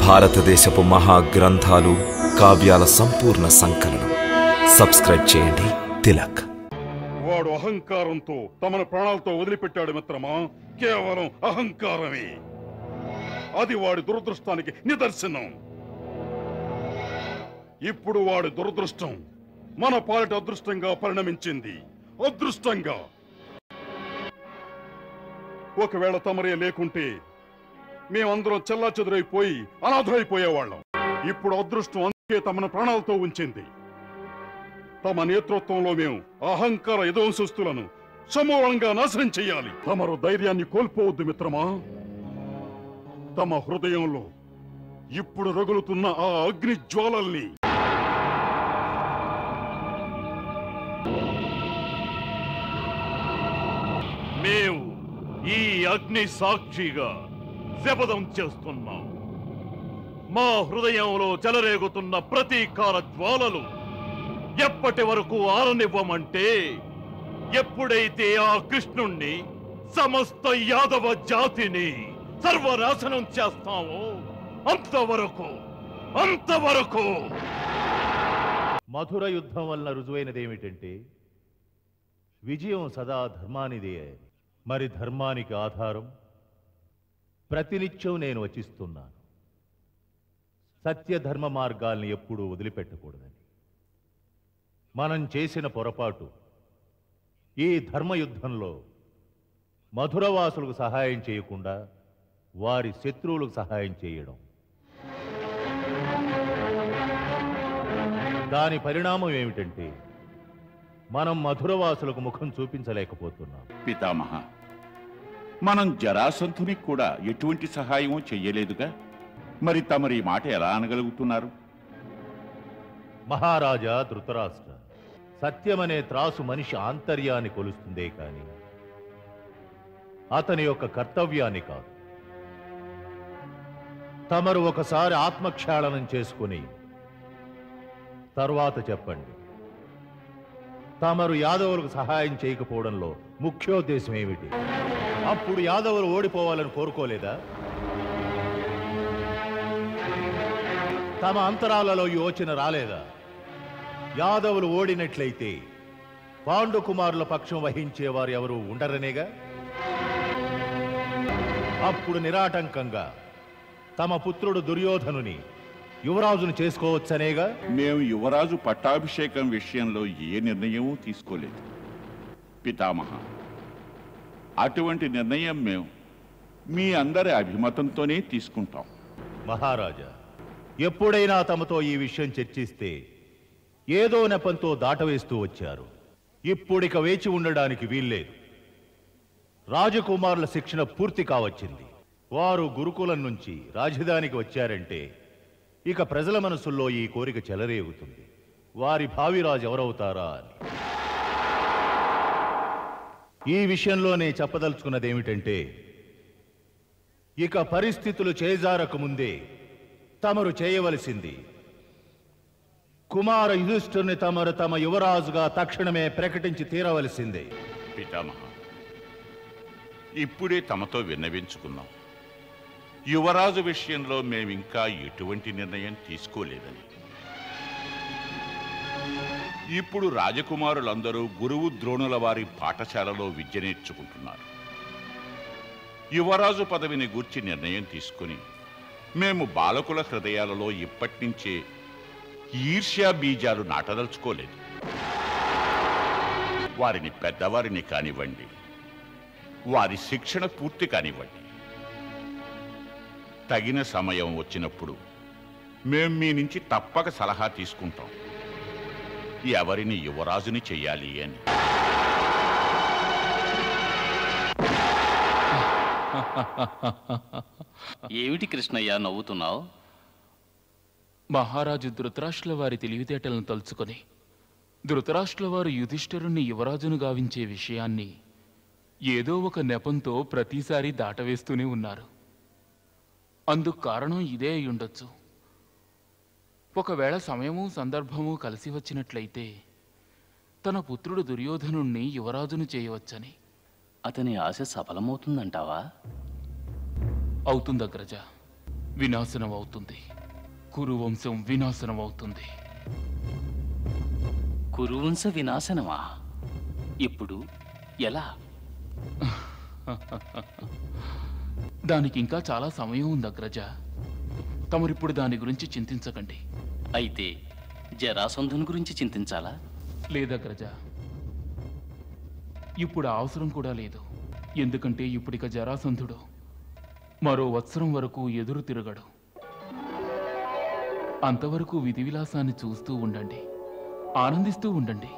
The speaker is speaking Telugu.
భారతదేశపు మహా గ్రంథాలు కావ్యాల సంపూర్ణ సంకలనం. సబ్స్క్రైబ్ చేయండి తిలక్. వాడు అహంకారంతో తమను ప్రాణాలతో వదిలిపెట్టాడు మిత్రమా. కేవలం అహంకారమే. అది వాడి దురదృష్టానికి నిదర్శనం. ఇప్పుడు వాడి దురదృష్టం మన పాలిట అదృష్టంగా పరిణమించింది. అదృష్టంగా. ఒకవేళ తమరే లేకుంటే మేమందరం చెల్లాచెదురైపోయి అనాథమైపోయేవాళ్ళం. ఇప్పుడు అదృష్టం అందుకే తమను ప్రాణాలతో ఉంచింది. తమ నేతృత్వంలో మేము అహంకార యదవంశస్తులను సమూలంగా నాశనం చెయ్యాలి. తమరు ధైర్యాన్ని కోల్పోవద్దు మిత్రమా. తమ హృదయంలో ఇప్పుడు రగులుతున్న ఆ అగ్ని జ్వాలల్ని మేము ఈ అగ్ని సాక్షిగా శపథం చేస్తున్నాం. మా హృదయంలో చెలరేగుతున్న ప్రతీకార జ్వాలలు ఎప్పటి వరకు ఆరనివ్వమంటే ఎప్పుడైతే ఆ కృష్ణుణ్ణి సమస్త యాదవ జాతిని సర్వనాశనం చేస్తామో అంతవరకు మధుర యుద్ధం వలన రుజువైనదేమిటంటే విజయం సదా ధర్మానిదే. మరి ధర్మానికి ఆధారం ప్రతినిత్యం నేను వచిస్తున్నాను. సత్యధర్మ మార్గాల్ని ఎప్పుడూ వదిలిపెట్టకూడదని. మనం చేసిన పొరపాటు ఈ ధర్మయుద్ధంలో మధురవాసులకు సహాయం చేయకుండా వారి శత్రువులకు సహాయం చేయడం. దాని పరిణామం ఏమిటంటే మనం మధురవాసులకు ముఖం చూపించలేకపోతున్నాం. పితామహ, మనం జరాసంధునికి కూడా ఎటువంటి సహాయమూ చెయ్యలేదుగా. మరి తమరి మాట ఎలా అనగలుగుతున్నారు? మహారాజా ధృతరాష్ట్ర, సత్యమనే త్రాసు మనిషి ఆంతర్యాన్ని కొలుస్తుందే కాని అతని యొక్క కర్తవ్యాన్ని కాదు. తమరు ఒకసారి ఆత్మక్షాళనం చేసుకుని తరువాత చెప్పండి, తమరు యాదవులకు సహాయం చేయకపోవడంలో ముఖ్యోద్దేశం ఏమిటి? అప్పుడు యాదవులు ఓడిపోవాలని కోరుకోలేదా? తమ అంతరాలలో యోచన రాలేదా? యాదవులు ఓడినట్లయితే పాండుకుమారుల పక్షం వహించేవారు ఎవరు ఉండరనేగా. అప్పుడు నిరాటంకంగా తమ పుత్రుడు దుర్యోధనుని యువరాజును చేసుకోవచ్చనేగా. మేము యువరాజు పట్టాభిషేకం విషయంలో ఏ నిర్ణయమూ తీసుకోలేదు పితామహ. అటువంటి నిర్ణయం మేము మీ అందరి అభిమతంతోనే తీసుకుంటాం. మహారాజా, ఎప్పుడైనా తమతో ఈ విషయం చర్చిస్తే ఏదో నెపంతో దాటవేస్తూ వచ్చారు. ఇప్పుడిక వేచి ఉండడానికి వీల్లేదు. రాజకుమారుల శిక్షణ పూర్తి కావచ్చింది. వారు గురుకులం నుంచి రాజధానికి వచ్చారంటే ఇక ప్రజల మనసుల్లో ఈ కోరిక చెలరేగుతుంది, వారి భావిరాజు ఎవరవుతారా అని. ఈ విషయంలోనే చెప్పదలుచుకున్నదేమిటంటే, ఇక పరిస్థితులు చేజారక ముందే తమరు చేయవలసింది కుమార యుధిష్ఠుని తమరు తమ యువరాజుగా తక్షణమే ప్రకటించి తీరవలసిందే. పితామహ, ఇప్పుడే తమతో విన్నవించుకున్నాం. యువరాజు విషయంలో మేమింకా ఎటువంటి నిర్ణయం తీసుకోలేదని. ఇప్పుడు రాజకుమారులందరూ గురువు ద్రోణుల వారి పాఠశాలలో విద్య నేర్చుకుంటున్నారు. యువరాజు పదవిని గూర్చి నిర్ణయం తీసుకుని మేము బాలకుల హృదయాలలో ఇప్పటినుంచే ఈర్ష్యా బీజాలు నాటదలుచుకోలేదు. వారిని పెద్దవారిని కానివ్వండి, వారి శిక్షణ పూర్తి కానివ్వండి. తగిన సమయం వచ్చినప్పుడు మేము మీ నుంచి తప్పక సలహా తీసుకుంటాం, ఎవరిని యువరాజుని చెయ్యాలి అని. ఏమిటి కృష్ణయ్య నవ్వుతున్నావు? మహారాజు ధృతరాష్ట్రుల వారి తెలివితేటలను తలుచుకొని ధృతరాష్ట్రుల వారు యుధిష్ఠిరుణ్ణి యువరాజును గావించే విషయాన్ని ఏదో ఒక నెపంతో ప్రతిసారి దాటవేస్తూనే ఉన్నారు. అందుకు కారణం ఇదే అయ్యుండొచ్చు. ఒకవేళ సమయము సందర్భము కలిసి వచ్చినట్లయితే తన పుత్రుడు దుర్యోధనుణ్ణి యువరాజును చేయవచ్చని. అతని ఆశ సఫలమవుతుందంటావా? అవుతుందగ్రజ. వినాశనం అవుతుంది. కురువంశం వినాశనం అవుతుంది. కురువంశ వినాశనమా? ఇప్పుడు ఎలా? దానికి ఇంకా చాలా సమయం ఉంది అగ్రజ. తమరిప్పుడు దాని గురించి చింతించకండి. అయితే జరాసంధుని గురించి చింతించాలా? లేదగ్రజ, ఇప్పుడు ఆ అవసరం కూడా లేదు. ఎందుకంటే ఇప్పుడిక జరాసంధుడు మరో వత్సరం వరకు ఎదురు తిరగడు. అంతవరకు విధి విలాసాన్ని చూస్తూ ఉండండి, ఆనందిస్తూ ఉండండి.